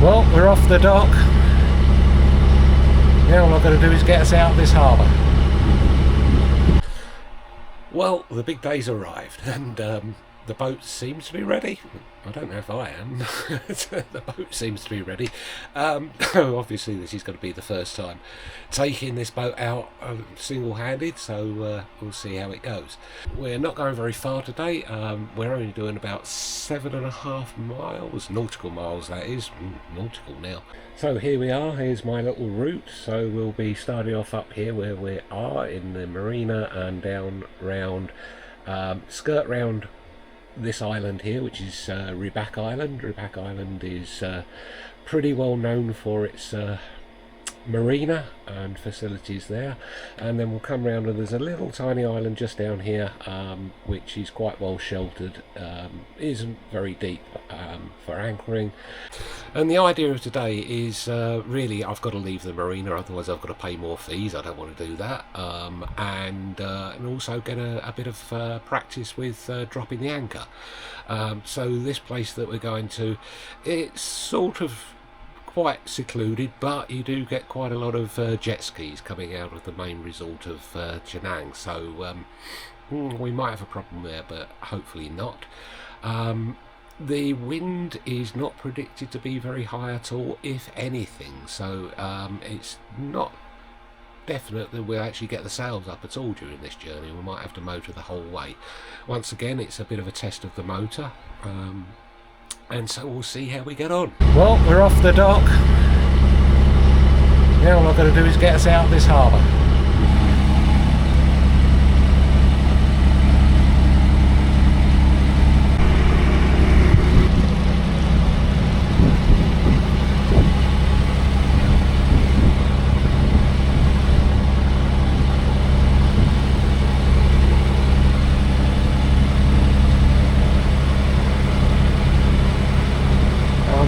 Well, we're off the dock. Now all I've got to do is get us out of this harbour. Well, the big day's arrived and the boat seems to be ready. I don't know if I am. The boat seems to be ready. Obviously this is going to be the first time taking this boat out single-handed, so we'll see how it goes. We're not going very far today. We're only doing about 7.5 miles, nautical miles that is, nautical now. So here we are, here's my little route. So we'll be starting off up here where we are in the Marina and down round, skirt round this island here, which is Rebak Island. Rebak Island is pretty well known for its marina and facilities there, and then we'll come round and there's a little tiny island just down here which is quite well sheltered, isn't very deep for anchoring. And the idea of today is really I've got to leave the marina, otherwise I've got to pay more fees. I don't want to do that, and also get a bit of practice with dropping the anchor. So this place that we're going to, it's sort of quite secluded, but you do get quite a lot of jet skis coming out of the main resort of Penang, so we might have a problem there, but hopefully not. The wind is not predicted to be very high at all, if anything, so it's not definite that we'll actually get the sails up at all during this journey. We might have to motor the whole way. Once again, it's a bit of a test of the motor. And so we'll see how we get on. Well, we're off the dock. Now all I've got to do is get us out of this harbour.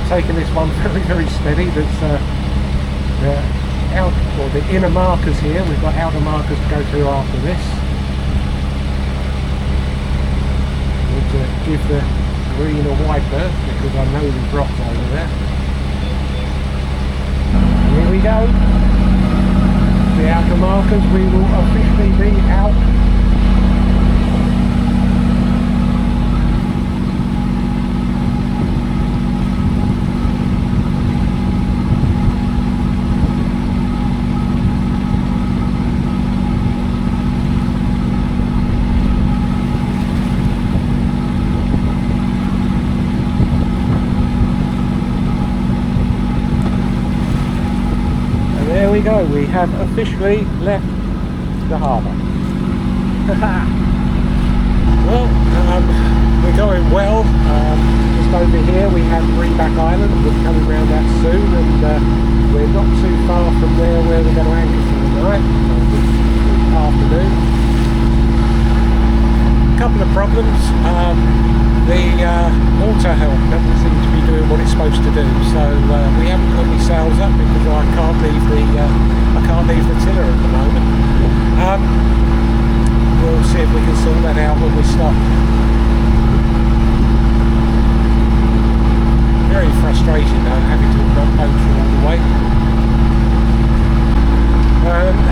Taking this one very steady. That's the inner markers here. We've got outer markers to go through after this. Need to give the green a white berth because I know there's rocks over there. Here we go. The outer markers. We will officially be out. There we go, we have officially left the harbour. Well, we're going well. Just over here we have Rebak Island. We're coming round that soon, and we're not too far from there where we're going to anchor for the night, this afternoon. A couple of problems. The autohelm doesn't seem to be doing what it's supposed to do, so we haven't got any sails up because I can't leave the tiller at the moment. We'll see if we can sort that out when we stop. Very frustrating though, having to motor all the way.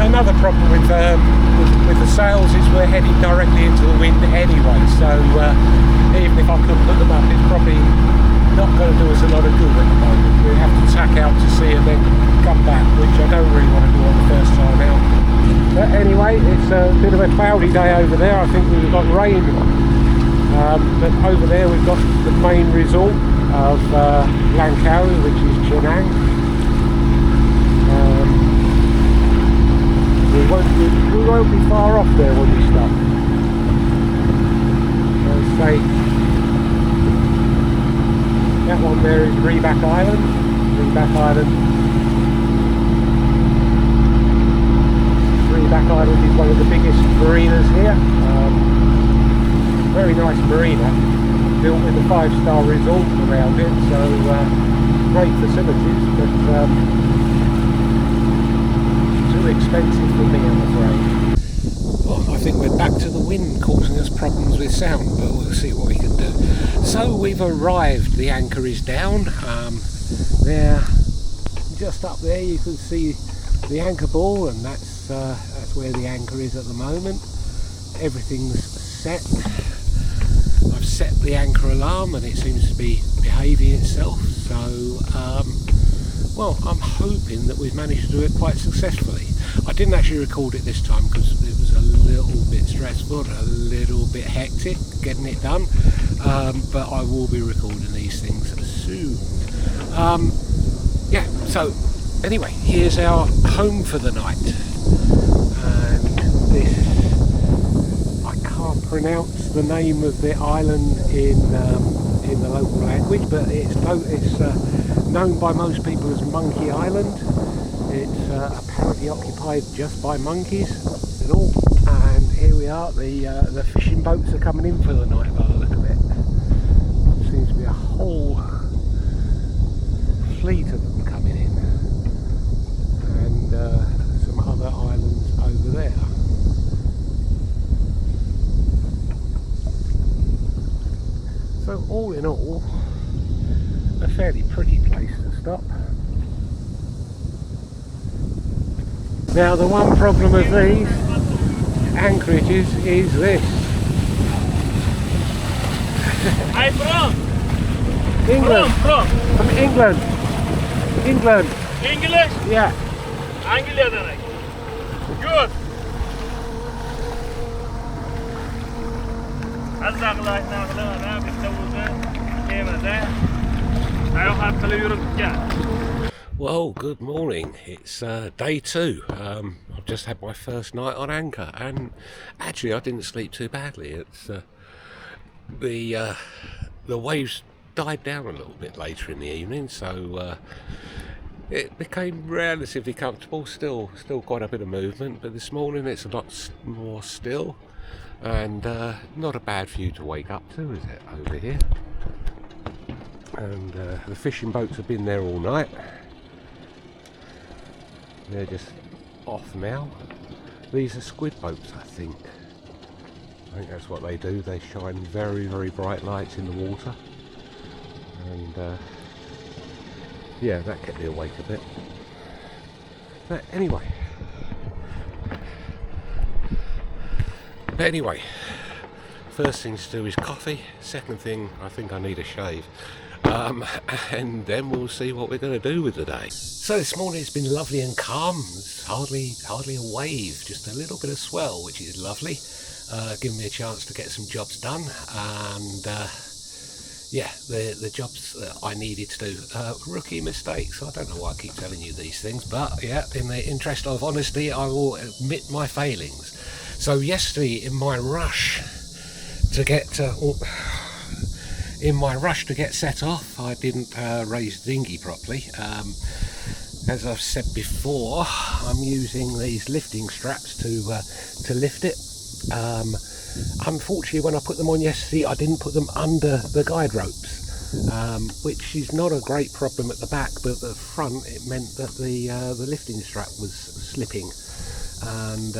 Another problem with the sails is we're heading directly into the wind anyway, so even if I could put them up, it's probably not going to do us a lot of good at the moment. We have to tack out to sea and then come back, which I don't really want to do on the first time out. But anyway, it's a bit of a cloudy day over there. I think we've got rain, but over there we've got the main resort of Langkawi, which is Penang. We won't be far off there when we stop. Let's say that one there is Rebak Island. Rebak Island. Rebak Island is one of the biggest marinas here. Very nice marina, built with a 5-star resort around it, so great facilities, but too expensive for me, I'm afraid. Well, I think we're back to the wind causing us problems with sound, but we'll see what we can do. So we've arrived, the anchor is down. there, just up there, you can see the anchor ball, and that's where the anchor is at the moment. Everything's set. I've set the anchor alarm and it seems to be behaving itself, so well, I'm hoping that we've managed to do it quite successfully. I didn't actually record it this time because it was a little bit stressful, a little bit hectic getting it done, but I will be recording these things soon. Yeah, so anyway, here's our home for the night, and this, I can't pronounce the name of the island in the local language, but it's known by most people as Monkey Island. It's apparently occupied just by monkeys and all. And here we are. The fishing boats are coming in for the night by the look of it. Seems to be a whole fleet of them coming in, and some other islands over there. So all in all, a fairly pretty place to stop. Now the one problem of these anchorages is this. I'm from England. From England. England. English? Yeah. Anglia'dan. Good. Well, good morning. It's day 2. I've just had my first night on anchor, and actually I didn't sleep too badly. It's the waves died down a little bit later in the evening, so it became relatively comfortable. Still quite a bit of movement, but this morning it's a lot more still, and not a bad view to wake up to, is it, over here? And the fishing boats have been there all night. They're just off now. These are squid boats, I think. I think that's what they do. They shine very, very bright lights in the water. And yeah, that kept me awake a bit. But anyway. First thing to do is coffee. Second thing, I think I need a shave. And then we'll see what we're going to do with the day. So this morning it's been lovely and calm. There's hardly a wave, just a little bit of swell, which is lovely, giving me a chance to get some jobs done. And yeah, the jobs that I needed to do. Rookie mistakes. I don't know why I keep telling you these things, but yeah, in the interest of honesty, I will admit my failings. So yesterday, in my rush to get set off, I didn't raise the dinghy properly. As I've said before, I'm using these lifting straps to lift it. Unfortunately, when I put them on yesterday, I didn't put them under the guide ropes, which is not a great problem at the back, but at the front it meant that the lifting strap was slipping, and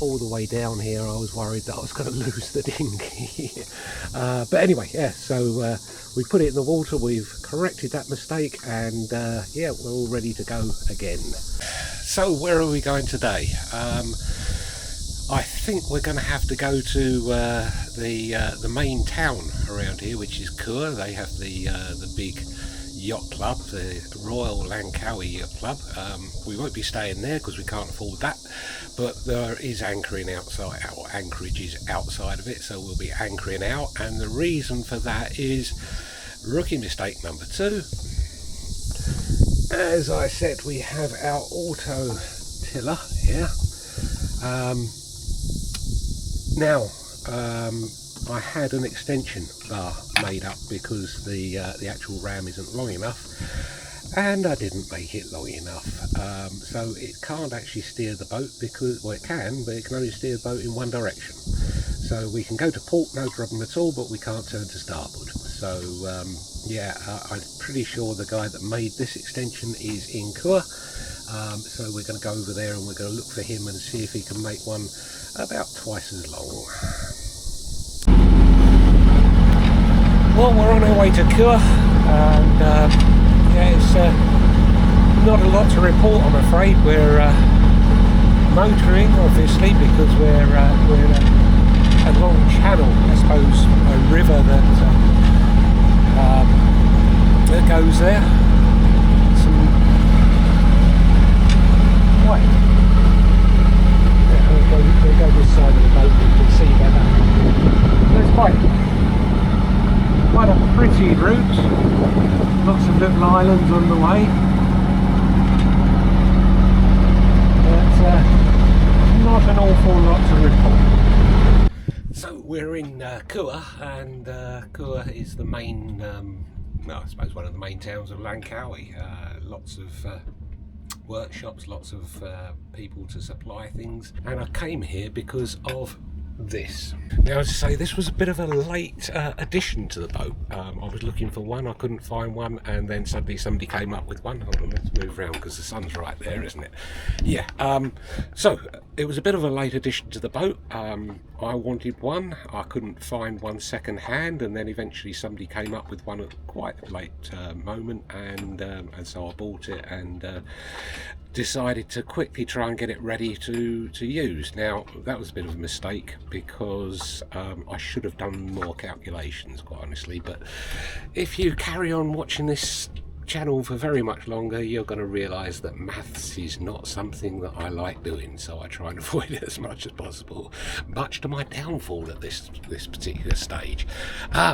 all the way down here I was worried that I was going to lose the dinghy. But anyway, yeah, so we put it in the water, we've corrected that mistake, and yeah, we're all ready to go again. So where are we going today? I think we're going to have to go to the main town around here, which is Kua. They have the big yacht club, the Royal Langkawi Yacht Club. We won't be staying there because we can't afford that, but there is anchoring outside, or anchorages outside of it, so we'll be anchoring out. And the reason for that is rookie mistake number 2. As I said, we have our auto tiller here. Now, I had an extension bar made up because the actual ram isn't long enough, and I didn't make it long enough, so it can't actually steer the boat because, well, it can, but it can only steer the boat in one direction. So we can go to port, no problem at all, but we can't turn to starboard. So yeah, I'm pretty sure the guy that made this extension is in Kua, so we're going to go over there and we're going to look for him and see if he can make one about twice as long. Well, we're on our way to Kua, and Yeah, it's not a lot to report, I'm afraid. We're motoring, obviously, because we're a long channel, I suppose, a river that goes there. Some white. Yeah, we'll go this side of the boat, you can see better. There's quite a pretty route. Lots of little islands on the way. Not an awful lot to report. So we're in Kua, and Kua is the main, well, I suppose one of the main towns of Langkawi. Lots of workshops, lots of people to supply things, and I came here because of this. Now, as I say, this was a bit of a late addition to the boat. I was looking for one, I couldn't find one, and then suddenly somebody came up with one. Hold on, let's move around because the sun's right there, isn't it? Yeah, so it was a bit of a late addition to the boat. I wanted one, I couldn't find one second hand, and then eventually somebody came up with one at quite a late moment, and so I bought it and decided to quickly try and get it ready to use. Now, that was a bit of a mistake because I should have done more calculations, quite honestly, but if you carry on watching this channel for very much longer, you're going to realize that maths is not something that I like doing, so I try and avoid it as much as possible, much to my downfall at this particular stage.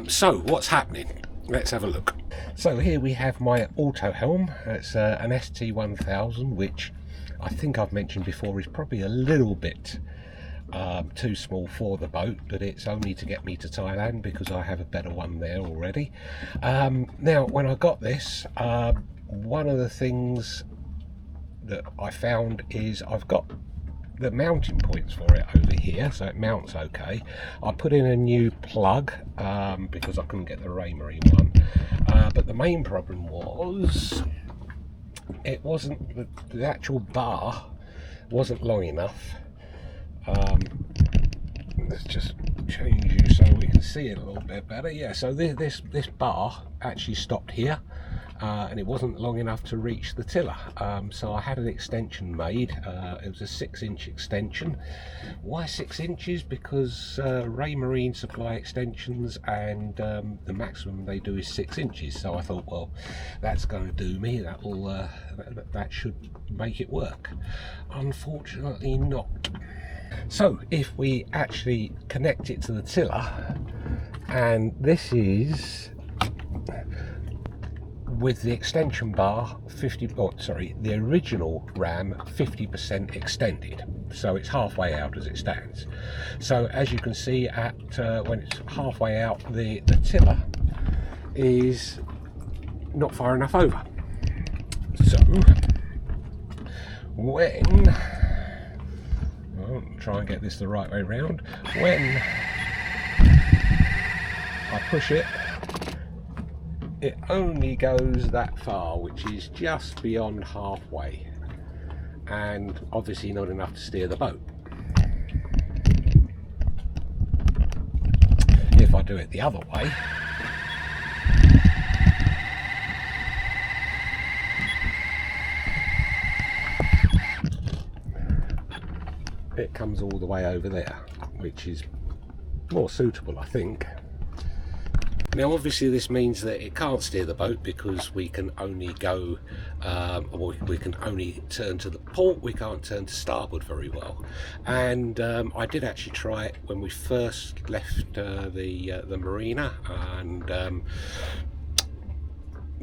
So what's happening? Let's have a look. So here we have my autohelm. It's an ST1000, which I think I've mentioned before is probably a little bit too small for the boat, but it's only to get me to Thailand because I have a better one there already. Now, when I got this, one of the things that I found is I've got the mounting points for it over here, so it mounts okay. I put in a new plug because I couldn't get the Marina one, but the main problem was it wasn't the actual bar wasn't long enough. Let's just change you so we can see it a little bit better. Yeah, so this bar actually stopped here, and it wasn't long enough to reach the tiller, so I had an extension made. It was a 6-inch extension. Why 6 inches? Because Ray Marine supply extensions, and the maximum they do is 6 inches, so I thought, well, that's going to do me. That should make it work. Unfortunately not. So if we actually connect it to the tiller, and this is with the extension bar the original ram 50% extended, so it's halfway out as it stands. So as you can see, at when it's halfway out, the tiller is not far enough over. So when I'll try and get this the right way round, when I push it, it only goes that far, which is just beyond halfway, and obviously not enough to steer the boat. If I do it the other way, it comes all the way over there, which is more suitable, I think. Now, obviously this means that it can't steer the boat because we can only go, we can only turn to the port, we can't turn to starboard very well. And I did actually try it when we first left the Marina, and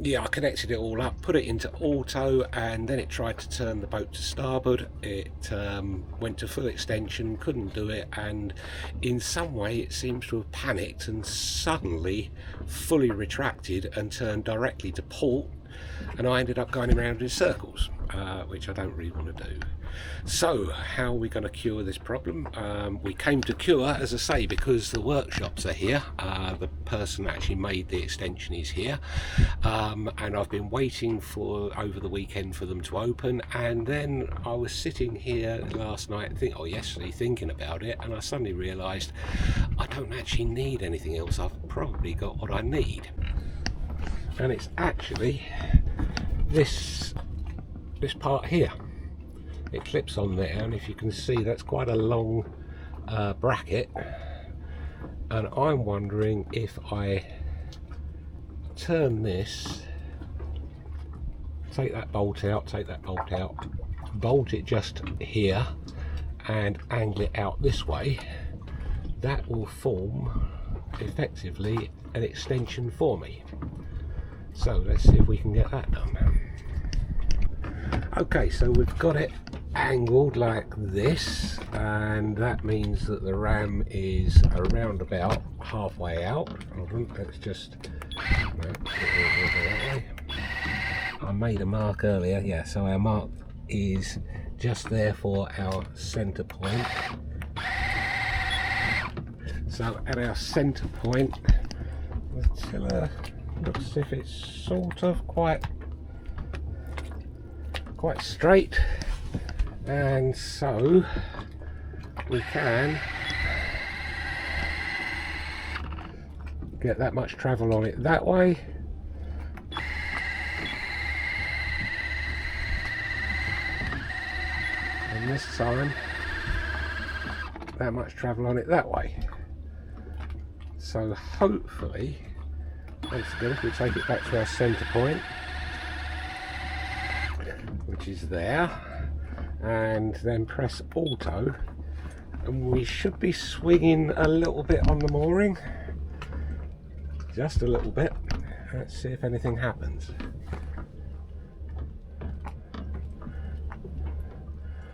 yeah, I connected it all up, put it into auto, and then it tried to turn the boat to starboard. It went to full extension, couldn't do it, and in some way it seems to have panicked and suddenly fully retracted and turned directly to port, and I ended up going around in circles, which I don't really want to do. So how are we going to cure this problem? We came to Cure, as I say, because the workshops are here. The person that actually made the extension is here, and I've been waiting for over the weekend for them to open, and then I was sitting here last night yesterday thinking about it, and I suddenly realised I don't actually need anything else. I've probably got what I need, and it's actually this part here. It clips on there, and if you can see, that's quite a long bracket, and I'm wondering if I turn this, take that bolt out, bolt it just here and angle it out this way, that will form effectively an extension for me. So let's see if we can get that done. Okay, so we've got it angled like this, and that means that the ram is around about halfway out. Hold on, let's just, no, that way. I made a mark earlier, yeah, so our mark is just there for our center point. So at our center point, the tiller looks as if it's sort of quite straight, and so we can get that much travel on it that way. And this time, that much travel on it that way. So hopefully, once again, if we take it back to our centre point, which is there, and then press auto, and we should be swinging a little bit on the mooring, just a little bit. Let's see if anything happens.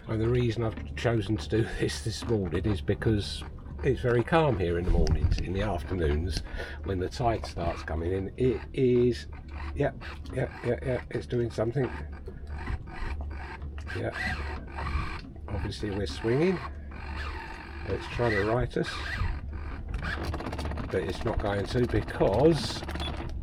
And the reason I've chosen to do this morning is because it's very calm here in the mornings. In the afternoons, when the tide starts coming in, it is, yeah, it's doing something. Yeah, obviously we're swinging. It's trying to right us, but it's not going to, because,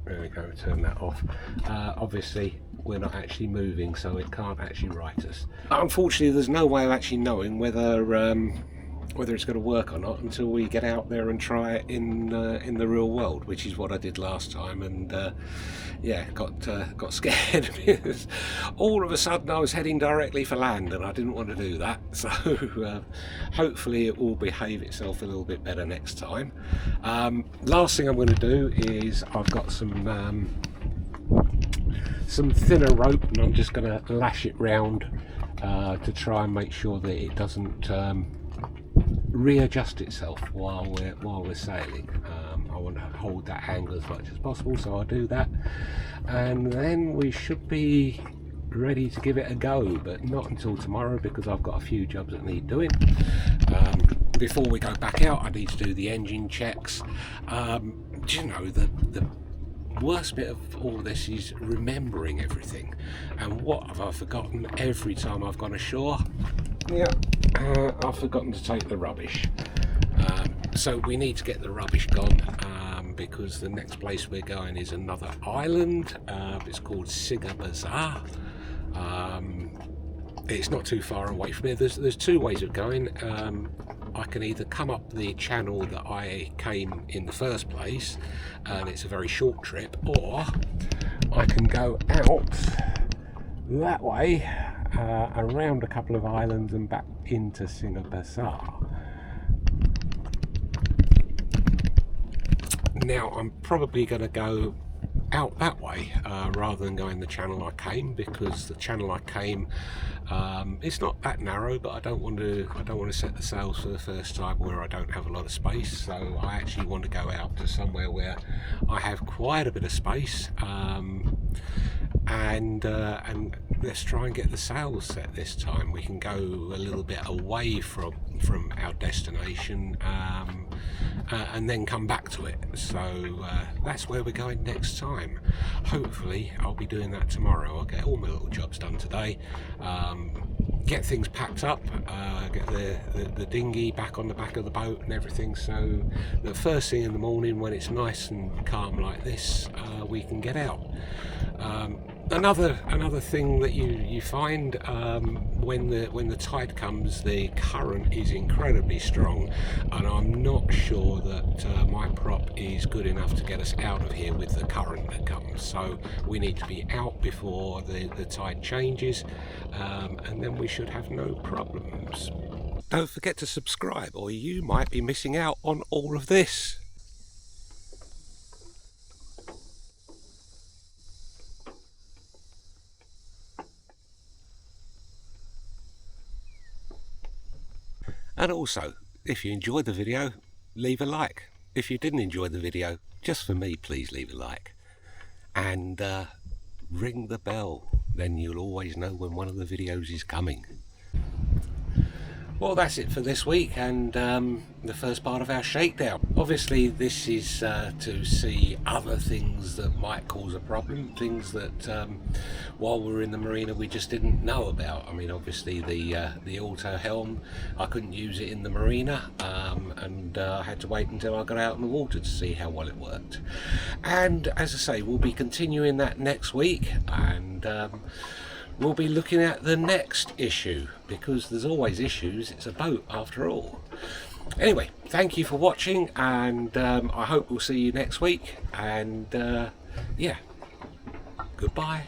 there we go, turn that off. Obviously we're not actually moving, so it can't actually right us. Unfortunately, there's no way of actually knowing whether it's going to work or not until we get out there and try it in the real world, which is what I did last time, and yeah, got scared because all of a sudden I was heading directly for land, and I didn't want to do that. So hopefully it will behave itself a little bit better next time. Last thing I'm going to do is, I've got some thinner rope, and I'm just going to lash it round to try and make sure that it doesn't readjust itself while we're sailing. I want to hold that angle as much as possible, so I'll do that, and then we should be ready to give it a go, but not until tomorrow, because I've got a few jobs that need doing. Before we go back out, I need to do the engine checks. Do you know, the worst bit of all this is remembering everything, and what have I forgotten every time I've gone ashore? Yeah, I've forgotten to take the rubbish. So we need to get the rubbish gone, because the next place we're going is another island. It's called Singa Bazaar. It's not too far away from here. There's two ways of going. I can either come up the channel that I came in the first place, and it's a very short trip, or I can go out that way, around a couple of islands and back into Singa Bazaar. Now I'm probably going to go out that way rather than going the channel I came, because the channel I came, it's not that narrow, but I don't want to set the sails for the first time where I don't have a lot of space. So I actually want to go out to somewhere where I have quite a bit of space, and let's try and get the sails set this time. We can go a little bit away from our destination, and then come back to it. So that's where we're going next time. Hopefully I'll be doing that tomorrow. I'll get all my little jobs done today, get things packed up, get the dinghy back on the back of the boat and everything, so the first thing in the morning when it's nice and calm like this, we can get out. Another thing that you find when the tide comes, the current is incredibly strong, and I'm not sure that my prop is good enough to get us out of here with the current that comes. So we need to be out before the tide changes, and then we should have no problems. Don't forget to subscribe, or you might be missing out on all of this. And also, if you enjoyed the video, leave a like. If you didn't enjoy the video, just for me, please leave a like. And ring the bell, then you'll always know when one of the videos is coming. Well, that's it for this week, and the first part of our shakedown. Obviously, this is to see other things that might cause a problem, things that while we were in the marina we just didn't know about. I mean, obviously the auto helm, I couldn't use it in the marina, and I had to wait until I got out in the water to see how well it worked. And as I say, we'll be continuing that next week, and we'll be looking at the next issue, because there's always issues. It's a boat after all. Anyway, thank you for watching, and I hope we'll see you next week. And yeah, goodbye.